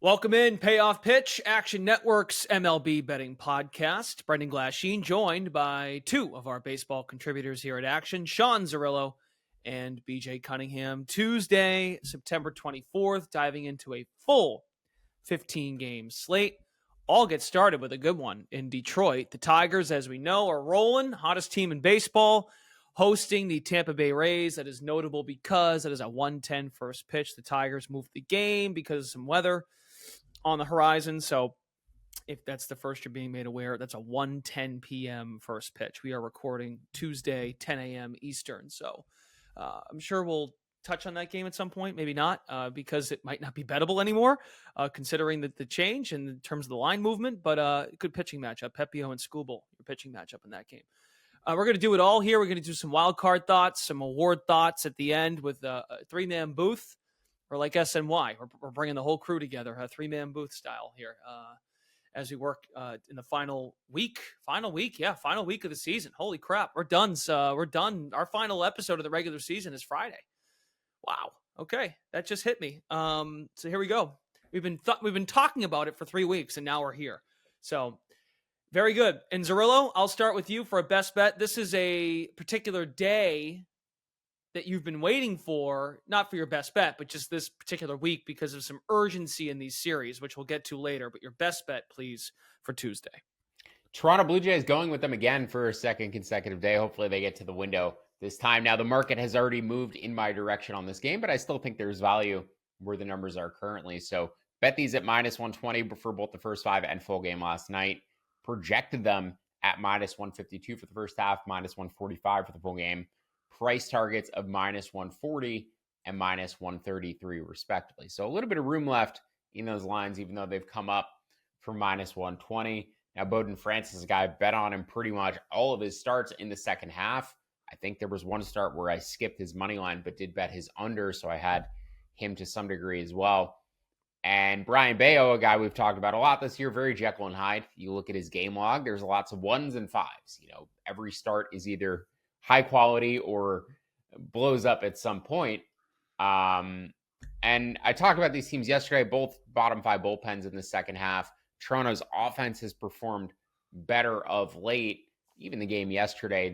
Welcome in, Payoff Pitch, Action Network's MLB betting podcast. Brendan Glasheen, joined by two of our baseball contributors here at Action, Sean Zerillo and BJ Cunningham. Tuesday, September 24th, diving into a full 15-game slate. All get started with a good one in Detroit. The Tigers, as we know, are rolling, hottest team in baseball, hosting the Tampa Bay Rays. That is notable because it is a 1:10 first pitch. The Tigers moved the game because of some weather on the horizon. So if that's the first you're being made aware, that's a 1:10 p.m. first pitch. We are recording Tuesday, 10 a.m. Eastern. So I'm sure we'll touch on that game at some point. Maybe not, because it might not be bettable anymore, considering the change in terms of the line movement. But good pitching matchup. Pepio and Skubal, your pitching matchup in that game. We're going to do it all here. We're going to do some wild card thoughts, some award thoughts at the end with a three-man booth. Or like SNY, we're bringing the whole crew together, a three-man booth style here, as we work in the final week of the season. Holy crap, we're done. We're done. Our final episode of the regular season is Friday. Wow. Okay, that just hit me. So here we go. We've been talking about it for 3 weeks, and now we're here. So very good. And Zerillo, I'll start with you for a best bet. This is a particular day that you've been waiting for, not for your best bet, but just this particular week because of some urgency in these series, which we'll get to later. But your best bet, please, for Tuesday. Toronto Blue Jays going with them again for a second consecutive day. Hopefully they get to the window this time. Now, the market has already moved in my direction on this game, but I still think there's value where the numbers are currently. So bet these at -120 for both the first 5 and full game last night. Projected them at -152 for the first half, -145 for the full game. Price targets of -140 and -133 respectively. So a little bit of room left in those lines, even though they've come up from -120. Now, Bowden Francis is a guy I bet on him pretty much all of his starts in the second half. I think there was one start where I skipped his money line, but did bet his under, so I had him to some degree as well. And Brian Bayo, a guy we've talked about a lot this year, very Jekyll and Hyde. You look at his game log, there's lots of 1s and 5s. Every start is either high quality or blows up at some point. And I talked about these teams yesterday, both bottom 5 bullpens in the second half. Toronto's offense has performed better of late. Even the game yesterday,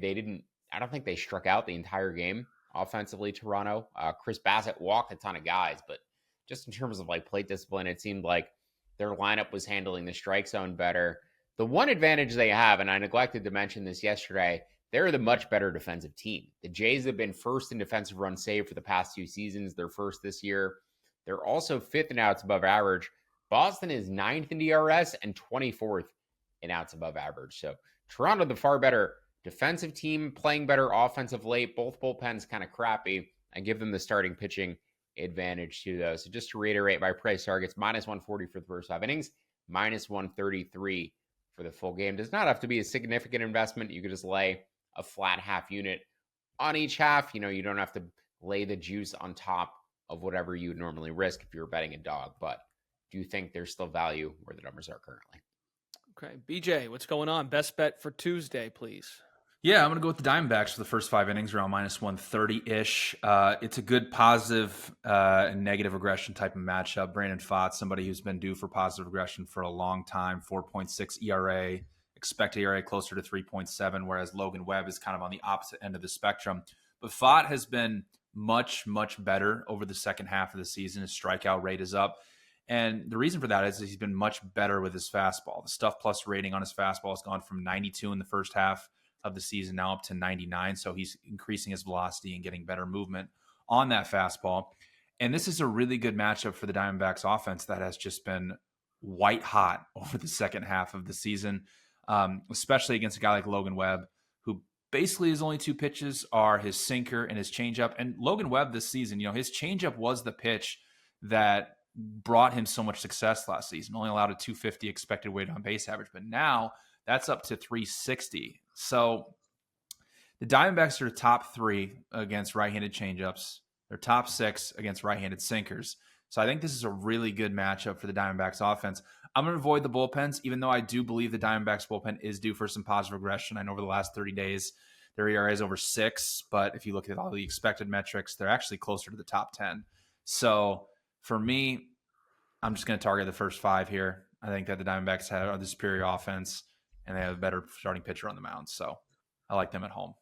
I don't think they struck out the entire game offensively, Toronto. Chris Bassett walked a ton of guys, but just in terms of plate discipline, it seemed like their lineup was handling the strike zone better. The one advantage they have, and I neglected to mention this yesterday, they're the much better defensive team. The Jays have been first in defensive runs saved for the past 2 seasons. They're first this year. They're also 5th in outs above average. Boston is 9th in DRS and 24th in outs above average. So Toronto, the far better defensive team, playing better offensive late. Both bullpens kind of crappy. I give them the starting pitching advantage too, though. So just to reiterate, my price targets, -140 for the first 5 innings, -133 for the full game. Does not have to be a significant investment. You could just lay a flat half unit on each half. You don't have to lay the juice on top of whatever you would normally risk if you were betting a dog. But do you think there's still value where the numbers are currently? Okay, BJ, what's going on? Best bet for Tuesday, please. Yeah, I'm going to go with the Diamondbacks for the first 5 innings, around -130-ish. It's a good positive and negative regression type of matchup. Brandon Pfaadt, somebody who's been due for positive regression for a long time, 4.6 ERA, expected ERA closer to 3.7, whereas Logan Webb is kind of on the opposite end of the spectrum. But Pfaadt has been much, much better over the second half of the season. His strikeout rate is up. And the reason for that is he's been much better with his fastball. The stuff plus rating on his fastball has gone from 92 in the first half of the season now up to 99. So he's increasing his velocity and getting better movement on that fastball. And this is a really good matchup for the Diamondbacks offense that has just been white hot over the second half of the season, especially against a guy like Logan Webb, who basically his only 2 pitches are his sinker and his changeup. And Logan Webb this season, his changeup was the pitch that brought him so much success last season. Only allowed a 250 expected weighted on base average, but now that's up to 360. So the Diamondbacks are top 3 against right-handed changeups. They're top 6 against right-handed sinkers. So I think this is a really good matchup for the Diamondbacks offense. I'm going to avoid the bullpens, even though I do believe the Diamondbacks bullpen is due for some positive regression. I know over the last 30 days, their ERA is over 6, but if you look at all the expected metrics, they're actually closer to the top 10. So for me, I'm just going to target the first 5 here. I think that the Diamondbacks have the superior offense, and they have a better starting pitcher on the mound. So I like them at home.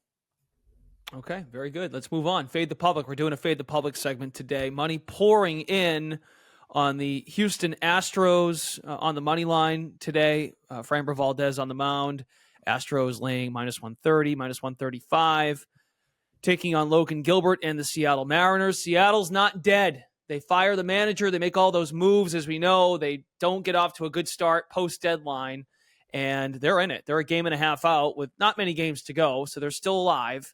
Okay, very good. Let's move on. Fade the Public. We're doing a Fade the Public segment today. Money pouring in on the Houston Astros on the money line today. Framber Valdez on the mound. Astros laying -130, -135. Taking on Logan Gilbert and the Seattle Mariners. Seattle's not dead. They fire the manager. They make all those moves, as we know. They don't get off to a good start post-deadline, and they're in it. They're a game and a half out with not many games to go, so they're still alive.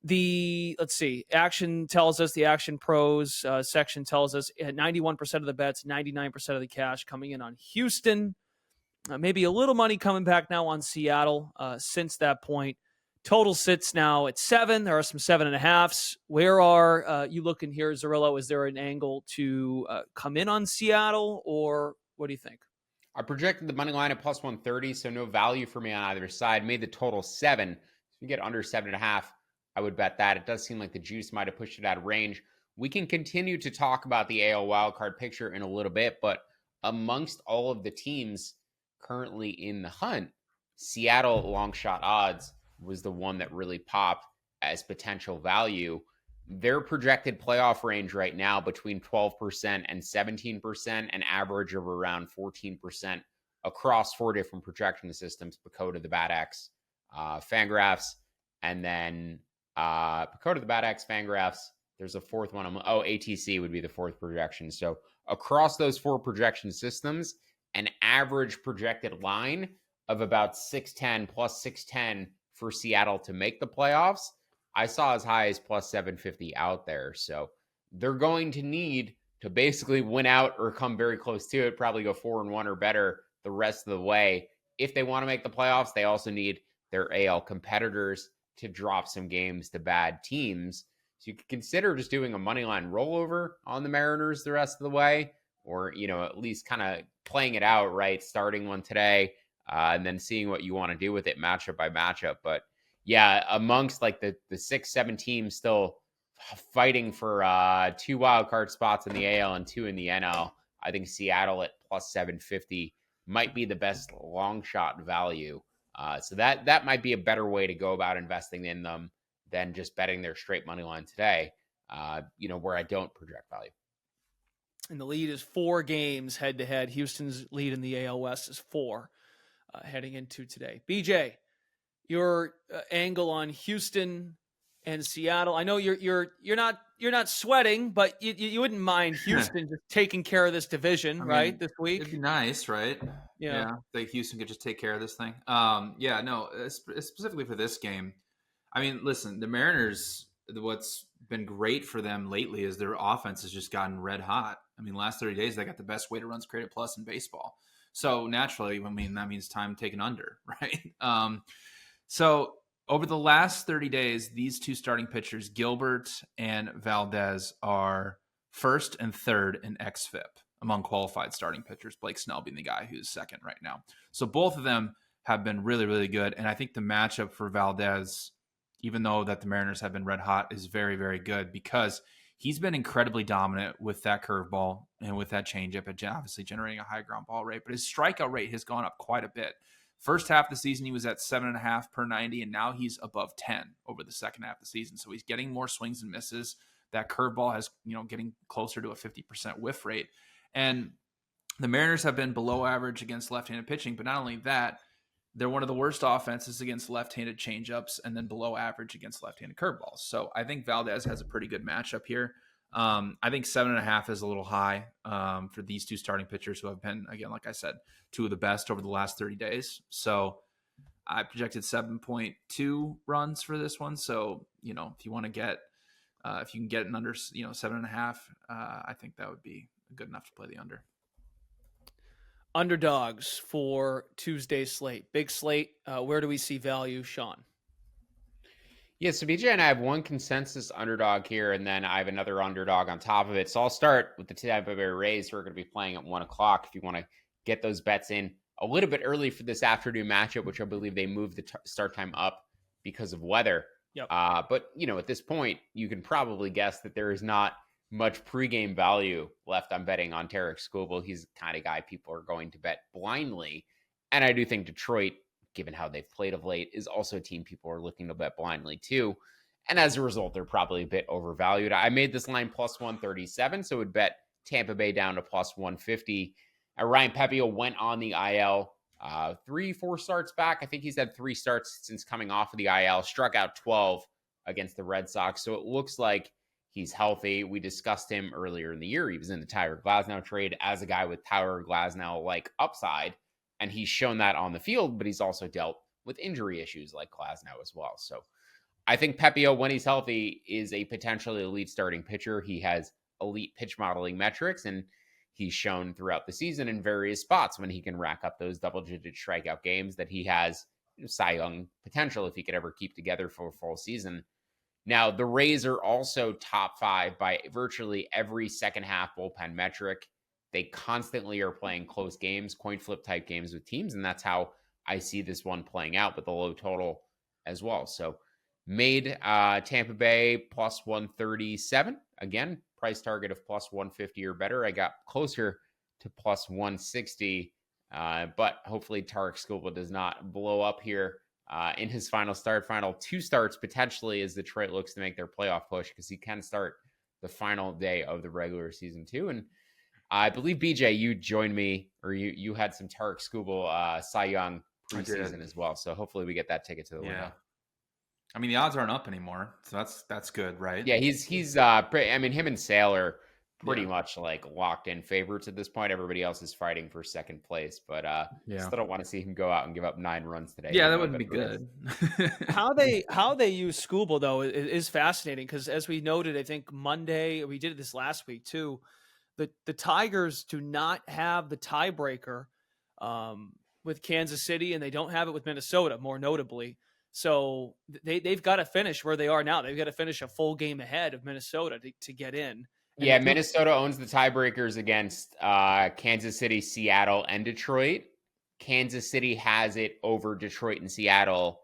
Let's see, Action tells us, the Action Pros section tells us 91% of the bets, 99% of the cash coming in on Houston. Maybe a little money coming back now on Seattle since that point. Total sits now at 7. There are some 7.5s. Where are you looking here, Zerillo? Is there an angle to come in on Seattle, or what do you think? I projected the money line at +130, so no value for me on either side. Made the total 7. If you get under 7.5, I would bet that. It does seem like the juice might have pushed it out of range. We can continue to talk about the AL wildcard picture in a little bit, but amongst all of the teams currently in the hunt, Seattle long shot odds was the one that really popped as potential value. Their projected playoff range right now between 12% and 17%, an average of around 14% across 4 different projection systems: Pacoda, the BATX, Fangraphs, and then Pacoda, the BATX, Fangraphs. There's a fourth one. ATC would be the fourth projection. So across those 4 projection systems, an average projected line of about 610 plus 610 for Seattle to make the playoffs. I saw as high as +750 out there. So they're going to need to basically win out or come very close to it, probably go 4-1 or better the rest of the way. If they want to make the playoffs, they also need their AL competitors to drop some games to bad teams. So you could consider just doing a money line rollover on the Mariners the rest of the way, or, at least kind of playing it out, right? Starting one today, and then seeing what you want to do with it matchup by matchup. But yeah, amongst like the 6-7 teams still fighting for 2 wildcard spots in the AL and 2 in the NL, I think Seattle at +750 might be the best long shot value. So that might be a better way to go about investing in them than just betting their straight money line today, where I don't project value. And the lead is 4 games head to head. Houston's lead in the AL West is 4 heading into today. BJ, your angle on Houston and Seattle. I know you're not sweating, but you wouldn't mind Houston just taking care of this division, right? This week, it'd be nice, right? Yeah. Like Houston could just take care of this thing. Specifically for this game. I mean, listen, the Mariners, what's been great for them lately is their offense has just gotten red hot. I mean, last 30 days, they got the best weighted runs created plus in baseball. So naturally, that means time taken under, right? So over the last 30 days, these 2 starting pitchers, Gilbert and Valdez, are first and third in xFIP among qualified starting pitchers, Blake Snell being the guy who's second right now. So both of them have been really, really good. And I think the matchup for Valdez, even though that the Mariners have been red hot, is very, very good because he's been incredibly dominant with that curveball and with that changeup, obviously generating a high ground ball rate. But his strikeout rate has gone up quite a bit. First half of the season, he was at 7.5 per 90, and now he's above 10 over the second half of the season. So he's getting more swings and misses. That curveball has, getting closer to a 50% whiff rate. And the Mariners have been below average against left-handed pitching, but not only that, they're one of the worst offenses against left-handed changeups and then below average against left-handed curveballs. So I think Valdez has a pretty good matchup here. I think 7.5 is a little high for these 2 starting pitchers who have been, again, like I said, 2 of the best over the last 30 days. So I projected 7.2 runs for this one. So, if you want to get, if you can get an under, 7.5, I think that would be good enough to play the under. Underdogs for Tuesday's slate. Big slate. Where do we see value, Sean? Yeah, so BJ and I have one consensus underdog here, and then I have another underdog on top of it. So I'll start with the Tampa Bay Rays, who are going to be playing at 1 o'clock. If you want to get those bets in a little bit early for this afternoon matchup, which I believe they moved the start time up because of weather. Yep. But, at this point, you can probably guess that there is not much pregame value left on betting on Tarek Skubal. He's the kind of guy people are going to bet blindly. And I do think Detroit, given how they've played of late, is also a team people are looking to bet blindly too. And as a result, they're probably a bit overvalued. I made this line plus 137, so would bet Tampa Bay down to plus 150. Ryan Pepiot went on the IL 3-4 starts back. I think he's had 3 starts since coming off of the IL, struck out 12 against the Red Sox. So it looks like he's healthy. We discussed him earlier in the year. He was in the Tyler Glasnow trade as a guy with Tyler Glasnow-like upside, and he's shown that on the field, but he's also dealt with injury issues like Glasnow as well. So I think Pepiot, when he's healthy, is a potentially elite starting pitcher. He has elite pitch modeling metrics, and he's shown throughout the season in various spots when he can rack up those double-digit strikeout games that he has Cy Young potential if he could ever keep together for a full season. Now, the Rays are also top 5 by virtually every second half bullpen metric. They constantly are playing close games, coin flip type games with teams, and that's how I see this one playing out with a low total as well. So made Tampa Bay plus 137. Again, price target of plus 150 or better. I got closer to plus 160, but hopefully Tarek Skubal does not blow up here in his final 2 starts potentially as Detroit looks to make their playoff push, because he can start the final day of the regular season too. And I believe, BJ, you joined me, or you had some Tarek Skubal Cy Young preseason as well. So hopefully we get that ticket to the window. I mean, the odds aren't up anymore, so that's good, right? Yeah, he's I mean, him and Sale are pretty much like locked in favorites at this point. Everybody else is fighting for second place, but still don't want to see him go out and give up 9 runs today. Yeah, that wouldn't be good. How they use Skubal though is fascinating, because as we noted, I think Monday, we did this last week too. The Tigers do not have the tiebreaker with Kansas City, and they don't have it with Minnesota, more notably. So they've got to finish where they are now. They've got to finish a full game ahead of Minnesota to get in. And Minnesota owns the tiebreakers against Kansas City, Seattle, and Detroit. Kansas City has it over Detroit and Seattle,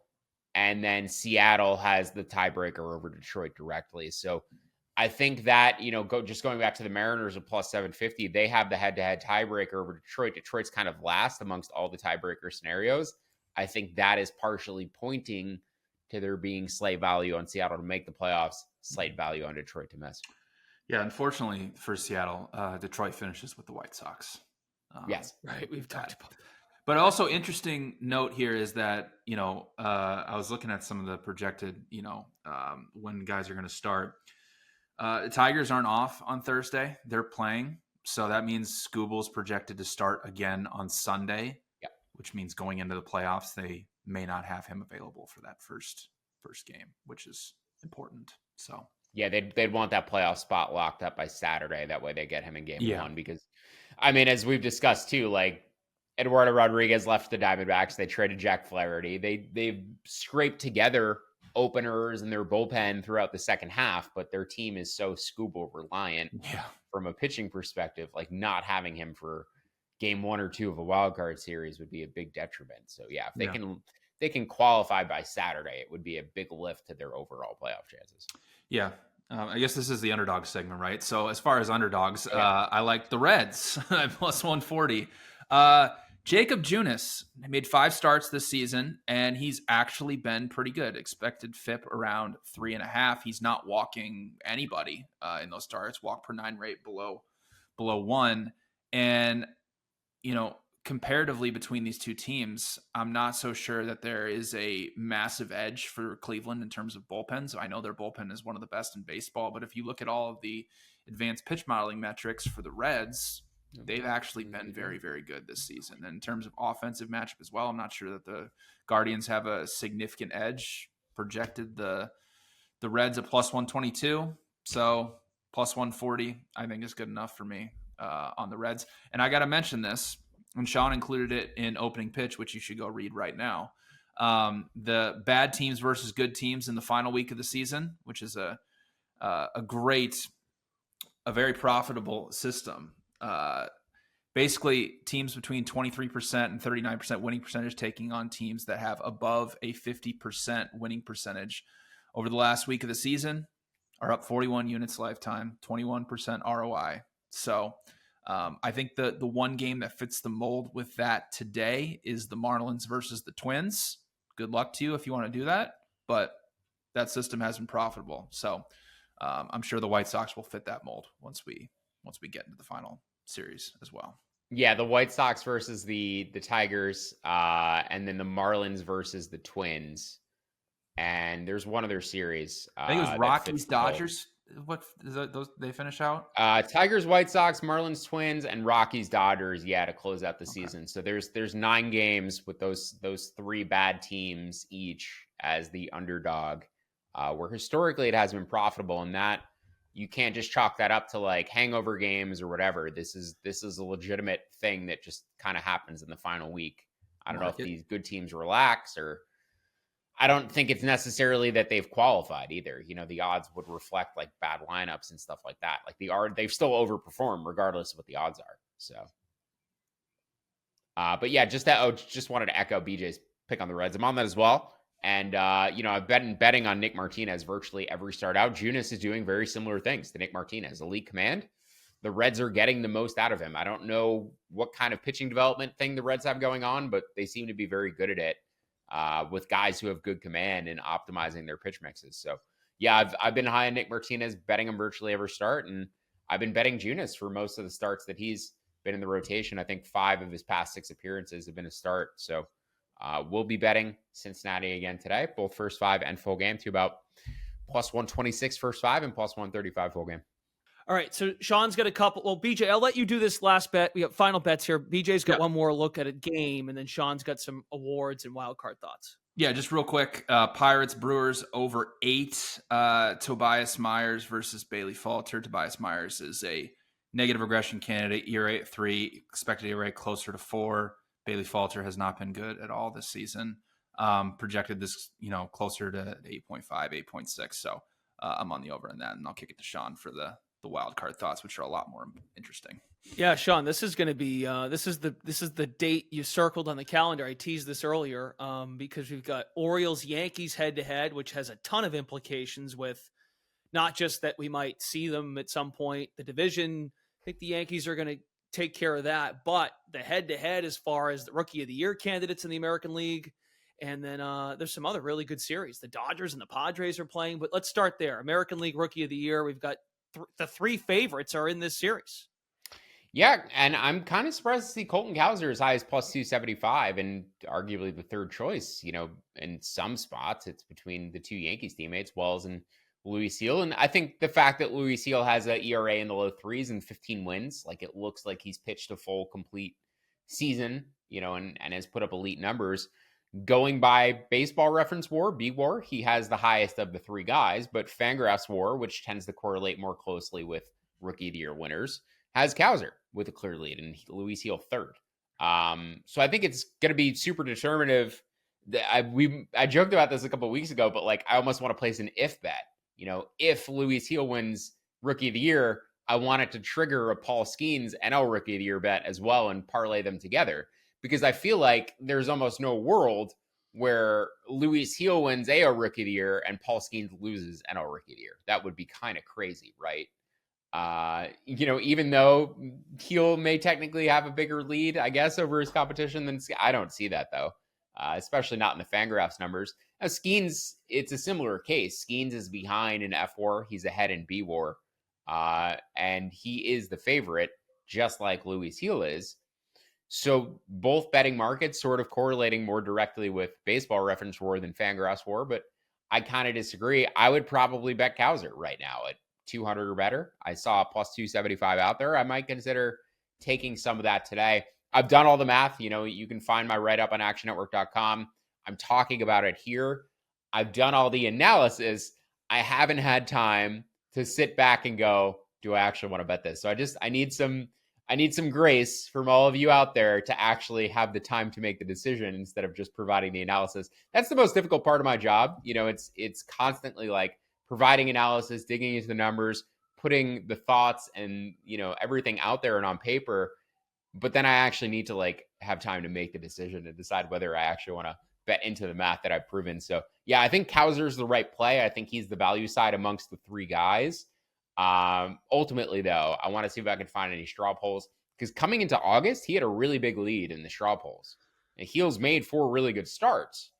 and then Seattle has the tiebreaker over Detroit directly. So I think that, going back to the Mariners of plus 750, they have the head-to-head tiebreaker over Detroit. Detroit's kind of last amongst all the tiebreaker scenarios. I think that is partially pointing to there being slight value on Seattle to make the playoffs, slight value on Detroit to miss. Yeah, unfortunately for Seattle, Detroit finishes with the White Sox. Yes. Right, we've talked about that. But also interesting note here is that, I was looking at some of the projected, when guys are going to start. The Tigers aren't off on Thursday. They're playing. So that means Skubal's projected to start again on Sunday, which means going into the playoffs, they may not have him available for that first game, which is important. So yeah, they'd want that playoff spot locked up by Saturday. That way they get him in game 1, because I mean, as we've discussed too, like Eduardo Rodriguez left the Diamondbacks. They traded Jack Flaherty. They've scraped together openers in their bullpen throughout the second half, but their team is so Skubal reliant from a pitching perspective. Like, not having him for game 1 or 2 of a wild card series would be a big detriment. So yeah, if they can qualify by Saturday, it would be a big lift to their overall playoff chances. Yeah. I guess this is the underdog segment, right? So as far as underdogs, I like the Reds at plus 140. Jacob Junis made 5 starts this season, and he's actually been pretty good. Expected FIP around 3.5. He's not walking anybody in those starts. Walk per 9 rate below 1. And, comparatively between these two teams, I'm not so sure that there is a massive edge for Cleveland in terms of bullpens. I know their bullpen is one of the best in baseball, but if you look at all of the advanced pitch modeling metrics for the Reds, they've actually been very, very good this season. And in terms of offensive matchup as well, I'm not sure that the Guardians have a significant edge. Projected the Reds at plus 122. So plus 140, I think, is good enough for me on the Reds. And I got to mention this, and Sean included it in opening pitch, which you should go read right now. The bad teams versus good teams in the final week of the season, which is a very profitable system. Basically, teams between 23% and 39% winning percentage taking on teams that have above a 50% winning percentage over the last week of the season are up 41 units lifetime, 21% ROI. So I think the one game that fits the mold with that today is the Marlins versus the Twins. Good luck to you if you want to do that, but that system has been profitable. So I'm sure the White Sox will fit that mold once we get into the final series as well. Yeah, the White Sox versus the Tigers, and then the Marlins versus the Twins. And there's one other series. I think it was Rockies, Dodgers. What is that? Those they finish out? Tigers, White Sox, Marlins, Twins, and Rockies, Dodgers. Yeah, to close out the season. So there's 9 games with those 3 bad teams each as the underdog, where historically it has been profitable, and that you can't just chalk that up to like hangover games or whatever. This is a legitimate thing that just kind of happens in the final week. I don't know if these good teams relax, or I don't think it's necessarily that they've qualified either. You know, the odds would reflect like bad lineups and stuff like that. Like they've still overperformed regardless of what the odds are. So, but yeah, just wanted to echo BJ's pick on the Reds. I'm on that as well. And, I've been betting on Nick Martinez virtually every start out. Junis is doing very similar things to Nick Martinez. Elite command. The Reds are getting the most out of him. I don't know what kind of pitching development thing the Reds have going on, but they seem to be very good at it with guys who have good command and optimizing their pitch mixes. So, yeah, I've been high on Nick Martinez, betting him virtually every start. And I've been betting Junis for most of the starts that he's been in the rotation. I think 5 of his past 6 appearances have been a start. So, we'll be betting Cincinnati again today, both first 5 and full game, to about plus 126 first 5 and plus 135 full game. All right, so Sean's got a couple. Well, BJ, I'll let you do this last bet. We got final bets here. BJ's got one more look at a game, and then Sean's got some awards and wild card thoughts. Yeah, just real quick. Pirates, Brewers over 8. Tobias Myers versus Bailey Falter. Tobias Myers is a negative regression candidate. ERA at 3, expected ERA closer to 4. Bailey Falter has not been good at all this season. Projected this, closer to 8.5, 8.6. So I'm on the over in that, and I'll kick it to Sean for the wild card thoughts, which are a lot more interesting. Yeah, Sean, this is going to be this is the date you circled on the calendar. I teased this earlier because we've got Orioles Yankees head to head, which has a ton of implications with not just that we might see them at some point, the division. I think the Yankees are going to take care of that, but the head to head as far as the Rookie of the Year candidates in the American League. And then there's some other really good series. The Dodgers and the Padres are playing, but let's start there. American League Rookie of the Year. We've got the 3 favorites are in this series. Yeah, and I'm kind of surprised to see Colton Cowser as high as plus 275 and arguably the third choice. In some spots, it's between the 2 Yankees teammates, Wells and Luis Seal. And I think the fact that Luis Seal has an ERA in the low 3s and 15 wins, like it looks like he's pitched a full, complete season, and has put up elite numbers. Going by Baseball Reference WAR, B-WAR, he has the highest of the 3 guys, but Fangraphs WAR, which tends to correlate more closely with Rookie of the Year winners, has Cowser with a clear lead and Luis Heel third. So I think it's going to be super determinative. I joked about this a couple of weeks ago, but like I almost want to place an if bet. If Luis Heel wins Rookie of the Year, I want it to trigger a Paul Skeens NL Rookie of the Year bet as well and parlay them together. Because I feel like there's almost no world where Luis Heel wins AL Rookie of the Year and Paul Skeens loses NL Rookie of the Year. That would be kind of crazy, right? Even though Heel may technically have a bigger lead, I guess, over his competition than I don't see that though, especially not in the Fangraphs numbers. Now, Skeens, it's a similar case. Skeens is behind in F-WAR. He's ahead in B-WAR. And he is the favorite, just like Luis Heel is. So both betting markets sort of correlating more directly with Baseball Reference WAR than Fangraphs WAR, but I kind of disagree. I would probably bet Cowser right now at 200 or better. I saw plus 275 out there. I might consider taking some of that today. I've done all the math. You can find my write-up on actionnetwork.com. I'm talking about it here. I've done all the analysis. I haven't had time to sit back and go, do I actually want to bet this? So I need some grace from all of you out there to actually have the time to make the decision instead of just providing the analysis. That's the most difficult part of my job. It's constantly like providing analysis, digging into the numbers, putting the thoughts and, everything out there and on paper. But then I actually need to like have time to make the decision and decide whether I actually want to bet into the math that I've proven. So yeah, I think Cowser's the right play. I think he's the value side amongst the three guys. Ultimately though, I want to see if I can find any straw polls, because coming into August, he had a really big lead in the straw polls. And Heel's made 4 really good starts,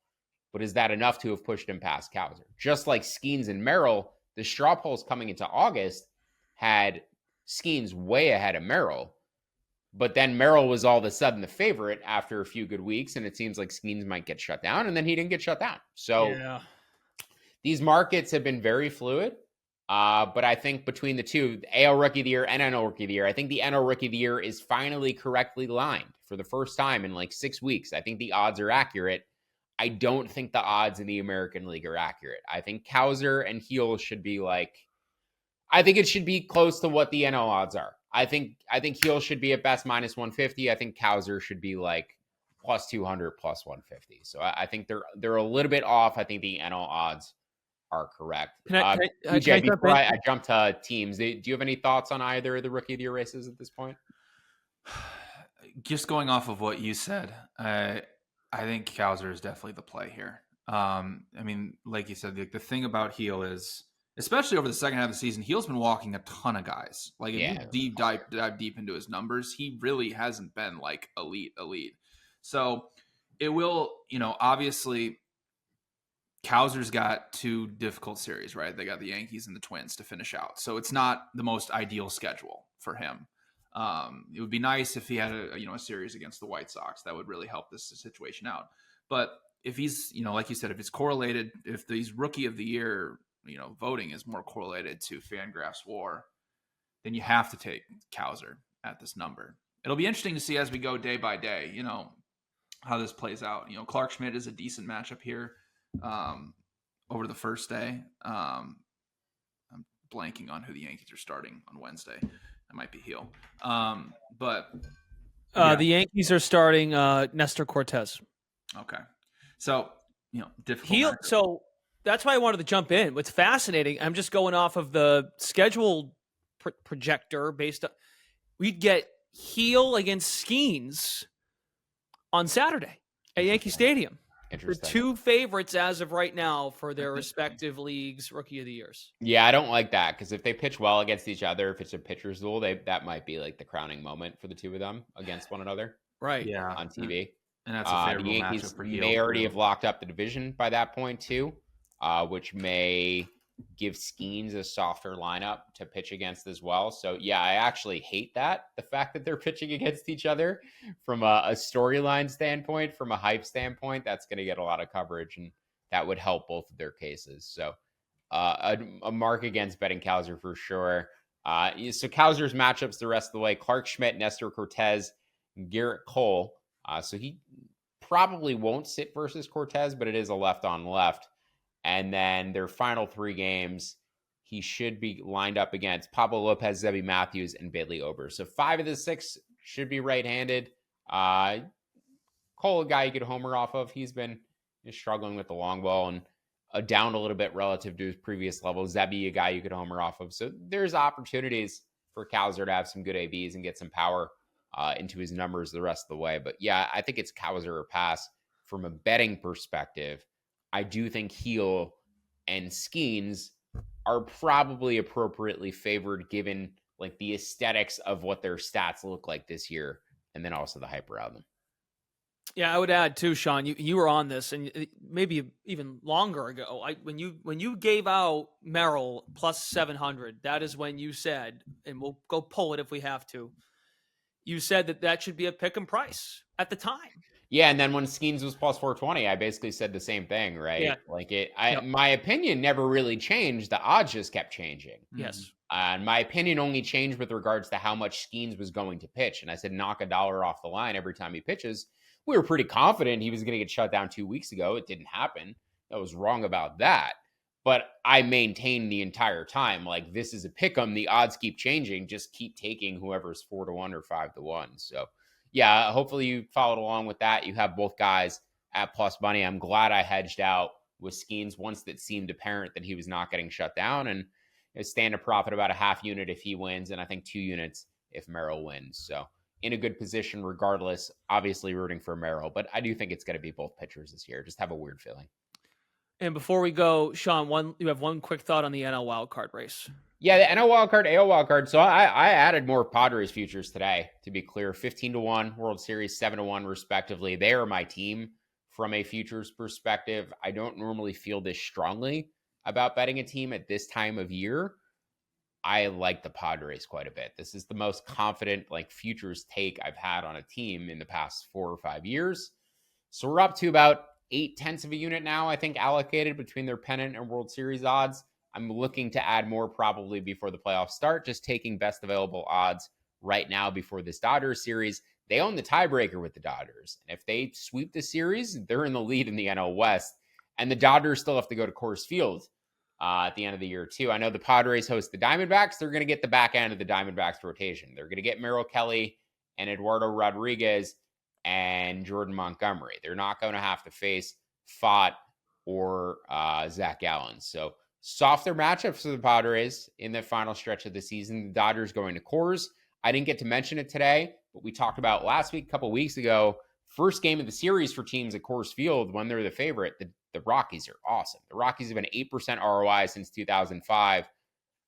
but is that enough to have pushed him past Cowser? Just like Skeens and Merrill, the straw polls coming into August had Skeens way ahead of Merrill. But then Merrill was all of a sudden the favorite after a few good weeks, and it seems like Skeens might get shut down, and then he didn't get shut down. So these markets have been very fluid. But I think between the two, the AL Rookie of the Year and NL Rookie of the Year, I think the NL Rookie of the Year is finally correctly lined for the first time in like 6 weeks. I think the odds are accurate. I don't think the odds in the American League are accurate. I think Cowser and Heel should be like, I think it should be close to what the NL odds are. I think Heel should be at best minus 150. I think Cowser should be like plus 200, plus 150. So I think they're a little bit off. I think the NL odds are correct. BJ, before I jump to teams, do you have any thoughts on either of the Rookie of the Year races at this point? Just going off of what you said, I think Cowser is definitely the play here. I mean, like you said, the thing about Heel is, especially over the second half of the season, Heel's been walking a ton of guys. Like, if you dive deep into his numbers, he really hasn't been like elite. So it will, obviously Cowser's got 2 difficult series, right? They got the Yankees and the Twins to finish out. So it's not the most ideal schedule for him. It would be nice if he had a series against the White Sox. That would really help this situation out. But if he's, like you said, if it's correlated, if these Rookie of the Year, voting is more correlated to Fangraphs WAR, then you have to take Cowser at this number. It'll be interesting to see as we go day by day, how this plays out. Clark Schmidt is a decent matchup here over the first day. I'm blanking on who the Yankees are starting on Wednesday. That might be Heel. But the Yankees are starting Nestor Cortez. Okay. So, difficult. Heel. So that's why I wanted to jump in. What's fascinating, I'm just going off of the schedule projector based on, we'd get Heel against Skeens on Saturday at Yankee Stadium. The 2 favorites as of right now for their respective leagues' Rookie of the Years. Yeah, I don't like that, because if they pitch well against each other, if it's a pitcher's duel, that might be like the crowning moment for the 2 of them against one another. Right. Yeah. On TV. And that's a favorable the Yankees matchup for Heel. may already have locked up the division by that point too, which may give Skeens a softer lineup to pitch against as well. So yeah, I actually hate that, the fact that they're pitching against each other from a storyline standpoint, from a hype standpoint. That's going to get a lot of coverage, and that would help both of their cases. So a mark against betting Cowser for sure. So Cowser's matchups the rest of the way: Clark Schmidt, Nestor Cortez, Garrett Cole. So he probably won't sit versus Cortez, but it is a left on left. And then their final 3 games, he should be lined up against Pablo Lopez, Zebby Matthews, and Bailey Ober. So 5 of the 6 should be right-handed. Cole, a guy you could homer off of. He's been struggling with the long ball and down a little bit relative to his previous level. Zebby, a guy you could homer off of. So there's opportunities for Cowser to have some good ABs and get some power into his numbers the rest of the way. But yeah, I think it's Cowser or pass from a betting perspective. I do think Heel and Skeens are probably appropriately favored given like the aesthetics of what their stats look like this year, and then also the hype around them. Yeah, I would add too, Sean. You were on this, and maybe even longer ago. When you gave out Merrill plus 700, that is when you said, and we'll go pull it if we have to. You said that should be a pick 'em price at the time. Yeah, and then when Skeens was plus 420, I basically said the same thing, right? Yeah. Like my opinion never really changed. The odds just kept changing. Yes. And my opinion only changed with regards to how much Skeens was going to pitch. And I said, knock $1 off the line every time he pitches. We were pretty confident he was going to get shut down 2 weeks ago. It didn't happen. I was wrong about that. But I maintained the entire time, like, this is a pick 'em. The odds keep changing. Just keep taking whoever's 4-1 or 5-1. So yeah, hopefully you followed along with that. You have both guys at plus money. I'm glad I hedged out with Skeens once that seemed apparent that he was not getting shut down, and stand to profit about a half unit if he wins, and I think 2 units if Merrill wins. So in a good position regardless. Obviously rooting for Merrill, but I do think it's going to be both pitchers this year. Just have a weird feeling. And before we go, Sean, you have one quick thought on the NL wildcard race. Yeah, the NL wildcard, AL wildcard. So I added more Padres futures today, to be clear. 15-1, World Series 7-1, respectively. They are my team from a futures perspective. I don't normally feel this strongly about betting a team at this time of year. I like the Padres quite a bit. This is the most confident futures take I've had on a team in the past 4 or 5 years. So we're up to about 0.8 of a unit now, I think, allocated between their pennant and World Series odds. I'm looking to add more probably before the playoffs start, just taking best available odds right now before this Dodgers series. They own the tiebreaker with the Dodgers. And if they sweep the series, they're in the lead in the NL West. And the Dodgers still have to go to Coors Field at the end of the year, too. I know the Padres host the Diamondbacks. They're going to get the back end of the Diamondbacks rotation. They're going to get Merrill Kelly and Eduardo Rodriguez and Jordan Montgomery. They're not going to have to face Fott or Zach Gallen. So softer matchups for the Padres in the final stretch of the season. The Dodgers going to Coors. I didn't get to mention it today, but we talked about last week, a couple weeks ago, first game of the series for teams at Coors Field when they're the favorite. The Rockies are awesome. The Rockies have an 8% ROI since 2005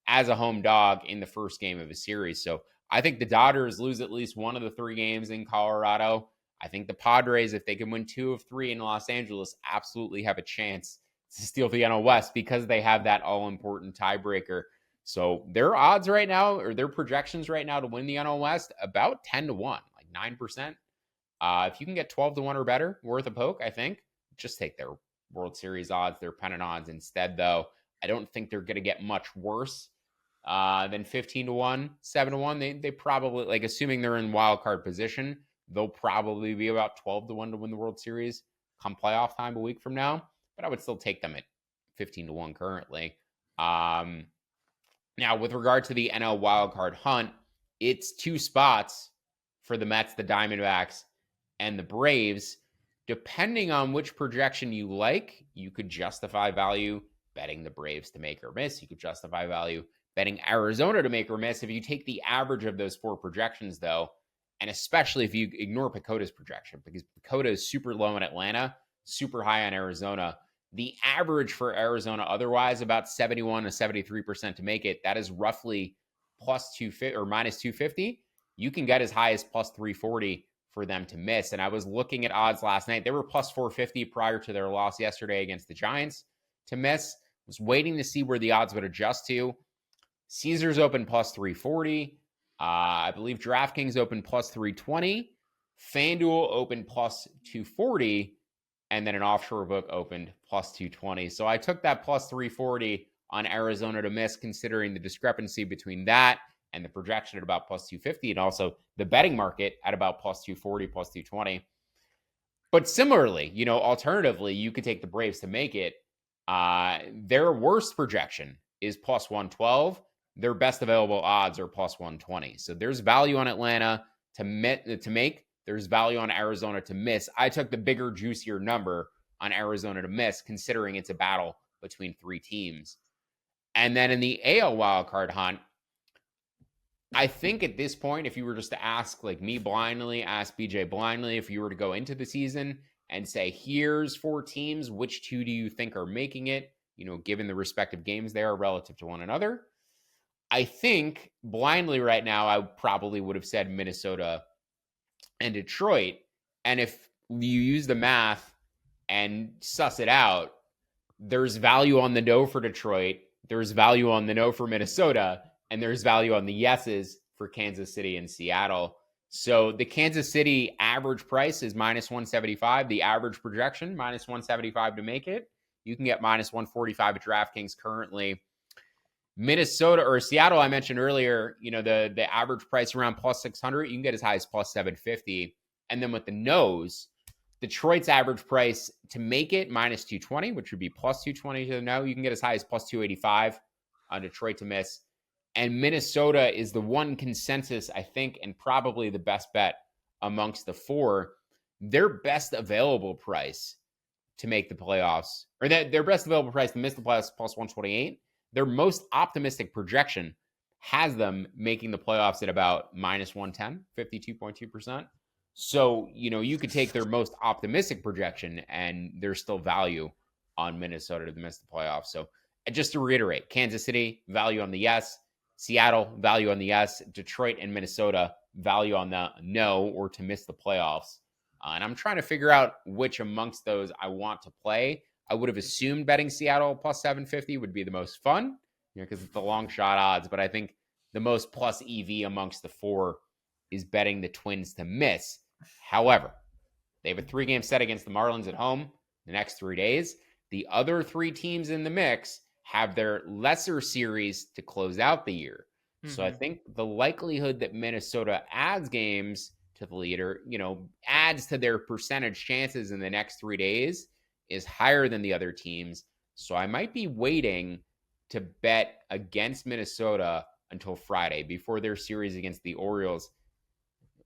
as a home dog in the first game of a series. So I think the Dodgers lose at least one of the 3 games in Colorado. I think the Padres, if they can win 2 of 3 in Los Angeles, absolutely have a chance to steal the NL West because they have that all-important tiebreaker. So their odds right now, or their projections right now to win the NL West, about 10-1, 9%. If you can get 12-1 or better, worth a poke, I think. Just take their World Series odds, their pennant odds instead, though. I don't think they're going to get much worse than 15-1, 7-1. They probably, assuming they're in wild card position, they'll probably be about 12-1 to win the World Series come playoff time a week from now. But I would still take them at 15-1 currently. Now, with regard to the NL wildcard hunt, it's 2 spots for the Mets, the Diamondbacks, and the Braves. Depending on which projection you like, you could justify value betting the Braves to make or miss. You could justify value betting Arizona to make or miss. If you take the average of those 4 projections, though, and especially if you ignore Pacoda's projection, because Pacoda is super low in Atlanta, super high on Arizona. The average for Arizona otherwise about 71 to 73% to make it. That is roughly plus 250 or minus 250. You can get as high as plus 340 for them to miss. And I was looking at odds last night. They were plus 450 prior to their loss yesterday against the Giants to miss. Was waiting to see where the odds would adjust to. Caesars open plus 340. I believe DraftKings open plus 320. FanDuel opened plus 240. And then an offshore book opened plus 220. So I took that plus 340 on Arizona to miss, considering the discrepancy between that and the projection at about plus 250, and also the betting market at about plus 240, plus 220. But similarly, alternatively, you could take the Braves to make it. Their worst projection is plus 112. Their best available odds are plus 120. So there's value on Atlanta to make. There's value on Arizona to miss. I took the bigger, juicier number on Arizona to miss, considering it's a battle between 3 teams. And then in the AL wildcard hunt, I think at this point, if you were just to ask me blindly, ask BJ blindly, if you were to go into the season and say, here's 4 teams, which 2 do you think are making it, given the respective games they are relative to one another? I think blindly right now, I probably would have said Minnesota and Detroit. And if you use the math and suss it out, there's value on the no for Detroit, there's value on the no for Minnesota, and there's value on the yeses for Kansas City and Seattle. So the Kansas City average price is minus 175. The average projection, minus 175 to make it. You can get minus 145 at DraftKings currently. Minnesota or Seattle, I mentioned earlier, the average price around plus 600. You can get as high as plus 750. And then with the no's, Detroit's average price to make it minus 220, which would be plus 220 to the no. You can get as high as plus 285 on Detroit to miss. And Minnesota is the one consensus, I think, and probably the best bet amongst the 4. Their best available price to make the playoffs, or their best available price to miss the playoffs, plus 128. Their most optimistic projection has them making the playoffs at about minus 110, 52.2%. So, you could take their most optimistic projection and there's still value on Minnesota to miss the playoffs. So just to reiterate, Kansas City, value on the yes. Seattle, value on the yes. Detroit and Minnesota, value on the no or to miss the playoffs. And I'm trying to figure out which amongst those I want to play. I would have assumed betting Seattle plus 750 would be the most fun, because it's the long shot odds. But I think the most plus EV amongst the four is betting the Twins to miss. However, they have a 3-game set against the Marlins at home the next 3 days. The other 3 teams in the mix have their lesser series to close out the year. Mm-hmm. So I think the likelihood that Minnesota adds games to the leader, adds to their percentage chances in the next 3 days is higher than the other teams. So I might be waiting to bet against Minnesota until Friday before their series against the Orioles.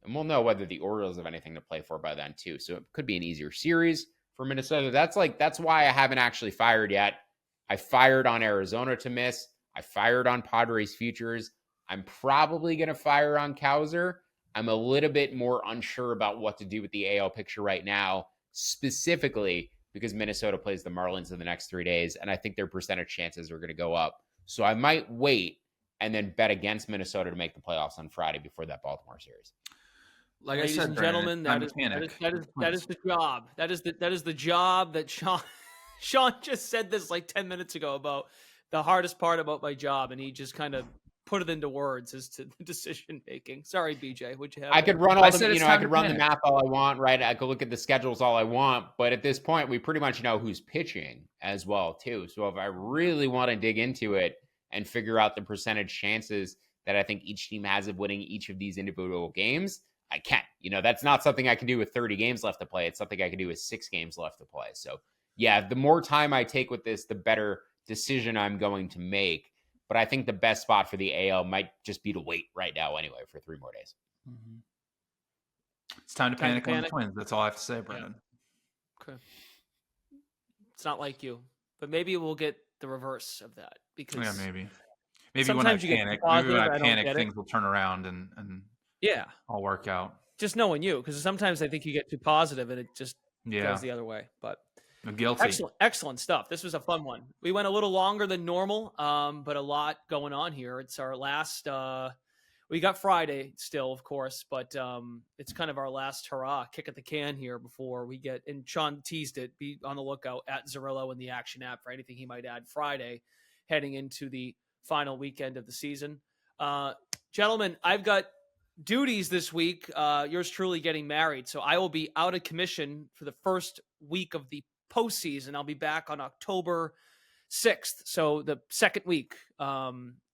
And we'll know whether the Orioles have anything to play for by then too. So it could be an easier series for Minnesota. That's why I haven't actually fired yet. I fired on Arizona to miss. I fired on Padres futures. I'm probably going to fire on Kowser. I'm a little bit more unsure about what to do with the AL picture right now, specifically because Minnesota plays the Marlins in the next 3 days, and I think their percentage chances are going to go up. So I might wait and then bet against Minnesota to make the playoffs on Friday before that Baltimore series. Like Ladies and gentlemen, that is the job. That is the job that Sean just said this like 10 minutes ago about the hardest part about my job, and he just kind of put it into words as to the decision making. Sorry, BJ, would you have? I could run all the I could run the math all I want, right? I could look at the schedules all I want, but at this point, we pretty much know who's pitching as well too. So if I really want to dig into it and figure out the percentage chances that I think each team has of winning each of these individual games, I can. That's not something I can do with 30 games left to play. It's something I can do with 6 games left to play. So yeah, the more time I take with this, the better decision I'm going to make. But I think the best spot for the AL might just be to wait right now anyway for 3 more days. Mm-hmm. It's time to panic on the Twins. That's all I have to say, Brendan. Yeah. Okay. It's not like you, but maybe we'll get the reverse of that because maybe when I panic, things will turn around and all work out. Just knowing you, because sometimes I think you get too positive and it just goes the other way. But I'm guilty. Excellent stuff. This was a fun one. We went a little longer than normal, but a lot going on here. It's our last. We got Friday still, of course, but it's kind of our last hurrah, kick at the can here before we get. And Sean teased it. Be on the lookout at Zerillo in the Action app for anything he might add Friday, heading into the final weekend of the season. Gentlemen, I've got duties this week. Yours truly getting married, so I will be out of commission for the first week of the postseason. I'll be back on October 6th, so the second week.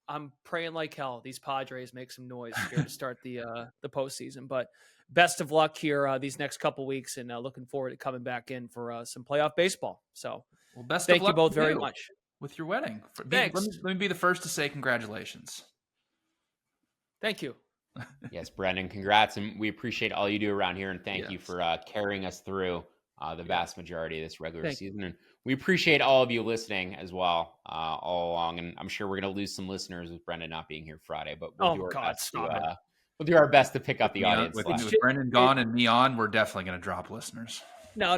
I'm praying like hell these Padres make some noise here to start the postseason. But best of luck here these next couple weeks, and looking forward to coming back in for some playoff baseball. So, thank you both very much with your wedding. Thanks. Let me be the first to say congratulations. Thank you. Yes, Brendan, congrats, and we appreciate all you do around here, and thank you for carrying us through the vast majority of this regular season. And we appreciate all of you listening as well all along, and I'm sure we're going to lose some listeners with Brendan not being here Friday, but we'll do our best to pick up the audience. With Brendan gone and me on, we're definitely going to drop listeners. No.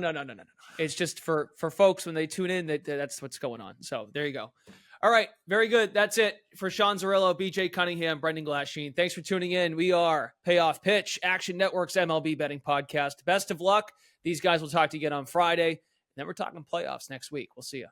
It's just for folks when they tune in that's what's going on. So there you go. All right. Very good. That's it for Sean Zerillo, BJ Cunningham, Brendan Glasheen. Thanks for tuning in. We are Payoff Pitch, Action Network's MLB betting podcast. Best of luck. These guys will talk to you again on Friday. And then we're talking playoffs next week. We'll see you.